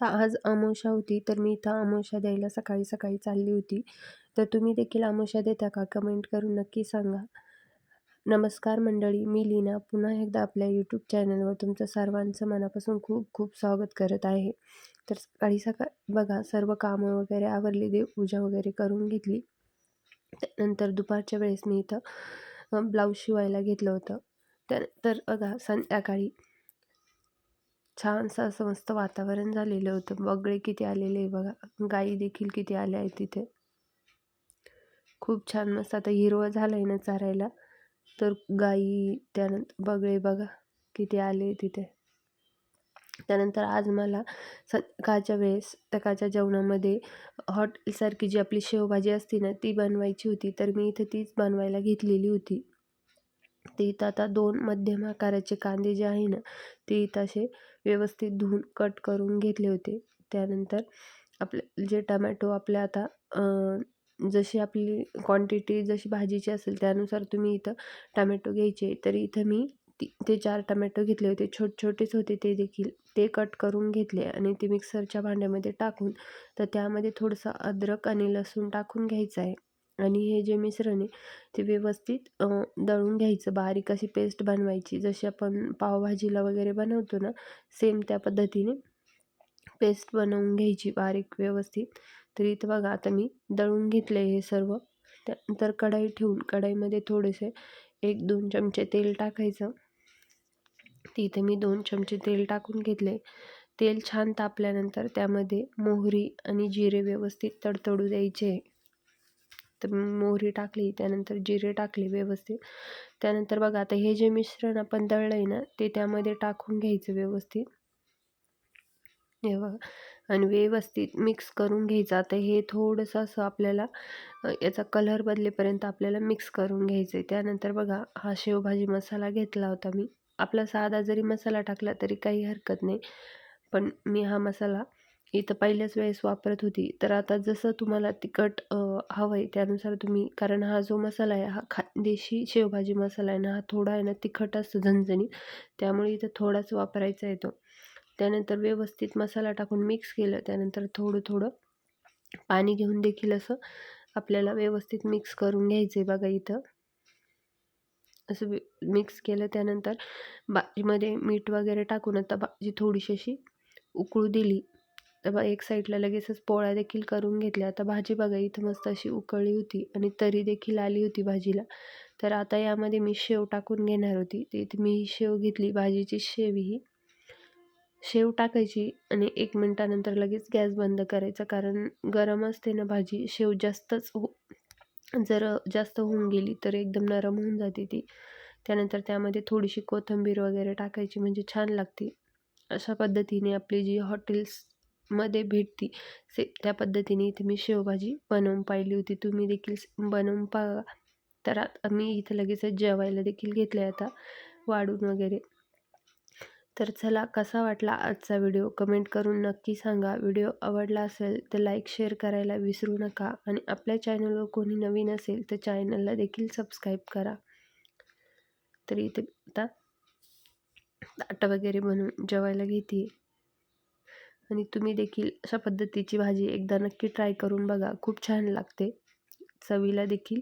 तर आज अमावस्या होती, तर मी इथं अमावस्या द्यायला सकाळी सकाळी चालली होती. तर तुम्ही देखील अमावस्या देता का? कमेंट करून नक्की सांगा. नमस्कार मंडळी, मी लीना पुन्हा एकदा आपल्या यूट्यूब चॅनलवर तुमचं सर्वांचं मनापासून खूप खूप स्वागत करत आहे. तर सकाळी सकाळी बघा, सर्व कामं वगैरे आवरली, देवपूजा वगैरे करून घेतली. त्यानंतर दुपारच्या वेळेस मी इथं ब्लाऊज शिवायला घेतलं होतं. त्यानंतर बघा, संध्याकाळी छानसं असं मस्त वातावरण झालेलं होतं. बगळे किती आलेले आहे बघा. गायी देखील किती आल्या आहेत तिथे. खूप छान मस्त आता हिरवं झालंय ना चरायला. तर गायी, त्यानंतर बगळे बघा किती आले तिथे. त्यानंतर आज मला सकाळच्या वेळेस सकाळच्या जेवणामध्ये हॉटेलसारखी जी आपली शेवभाजी असते ना, ती बनवायची होती. तर मी इथे तीच बनवायला घेतलेली होती. ते इथं आता 2 मध्यम आकाराचे कांदे जे आहे ना, ते इथं असे व्यवस्थित धुवून कट करून घेतले होते. त्यानंतर आपले जे टमॅटो आपल्या आता जशी आपली क्वांटिटी जशी भाजीची असेल त्यानुसार तुम्ही इथं टमॅटो घ्यायचे. तर इथं मी ते 4 टमॅटो घेतले होते. छोटेच होते ते देखील. ते कट करून घेतले आणि ते मिक्सरच्या भांड्यामध्ये टाकून, तर त्यामध्ये थोडंसं अद्रक आणि लसूण टाकून घ्यायचं आहे. आणि हे जे मिश्रण आहे ते व्यवस्थित दळून घ्यायचं. बारीक अशी पेस्ट बनवायची. जशी आपण पावभाजीला वगैरे बनवतो ना, सेम त्या पद्धतीने पेस्ट बनवून घ्यायची बारीक व्यवस्थित. तर इथं बघा, आता मी दळून घेतलं हे सर्व. त्यानंतर कढई ठेवून कढईमध्ये थोडेसे 1-2 चमचे तेल टाकायचं. तिथे मी 2 चमचे तेल टाकून घेतले. तेल छान तापल्यानंतर त्यामध्ये मोहरी आणि जिरे व्यवस्थित तडतडू द्यायचे. तर मोहरी टाकली, त्यानंतर जिरे टाकले व्यवस्थित. त्यानंतर बघा, आता हे जे मिश्रण आपण दळलं आहे ना, ते त्यामध्ये टाकून घ्यायचं व्यवस्थित. हे बघा, आणि व्यवस्थित मिक्स करून घ्यायचं. आता हे थोडंसं असं आपल्याला याचा कलर बदलेपर्यंत आपल्याला मिक्स करून घ्यायचं आहे. त्यानंतर बघा, हा शेवभाजी मसाला घेतला होता मी. आपला साधा जरी मसाला टाकला तरी काही हरकत नाही. पण मी हा मसाला इथं पहिल्याच वेळेस वापरत होती. तर आता जसं तुम्हाला तिखट हवं आहे त्यानुसार तुम्ही, कारण हा जो मसाला आहे हा खानदेशी शेवभाजी मसाला आहे ना, हा थोडा आहे ना तिखट असतो झणझणीत. त्यामुळे इथं थोडाच वापरायचा आहे तो. त्यानंतर व्यवस्थित मसाला टाकून मिक्स केलं. त्यानंतर थोडं पाणी घेऊन देखील असं आपल्याला व्यवस्थित मिक्स करून घ्यायचं आहे बघा इथं. असं मिक्स केलं. त्यानंतर भाजीमध्ये मीठ वगैरे टाकून आता भाजी थोडीशी अशी उकळू दिली. तर बघा, एक साईडला लगेचच पोळ्या देखील करून घेतल्या. आता भाजी बघा इथं मस्त अशी उकळली होती आणि तरी देखील आली होती भाजीला. तर आता यामध्ये मी शेव टाकून घेणार होती. तर इथे मी शेव घेतली, भाजीची शेव ही. शेव टाकायची आणि 1 मिनिटानंतर लगेच गॅस बंद करायचा, कारण गरम असते ना भाजी. शेव जर जास्त होऊन गेली तर एकदम नरम होऊन जाते ती. त्यानंतर त्यामध्ये थोडीशी कोथिंबीर वगैरे टाकायची, म्हणजे छान लागते. अशा पद्धतीने आपली जी हॉटेल्समध्ये भेटती त्या पद्धतीने इथे मी शेवभाजी बनवून पाहिली होती. तुम्ही देखील बनवून पहा. तर आता मी इथे लगेचच जेवायला देखील घेतलं आता वाढून वगैरे. तर चला, कसा वाटला आजचा व्हिडिओ कमेंट करून नक्की सांगा. व्हिडिओ आवडला असेल तर लाईक शेअर करायला विसरू नका आणि आपल्या चॅनलवर कोणी नवीन असेल तर चॅनलला देखील सबस्क्राईब करा. तर इथे आता ताटं वगैरे बनवून जेवायला घेते आणि तुम्ही देखील अशा पद्धतीची भाजी एकदा नक्की ट्राय करून बघा. खूप छान लागते चवीला देखील.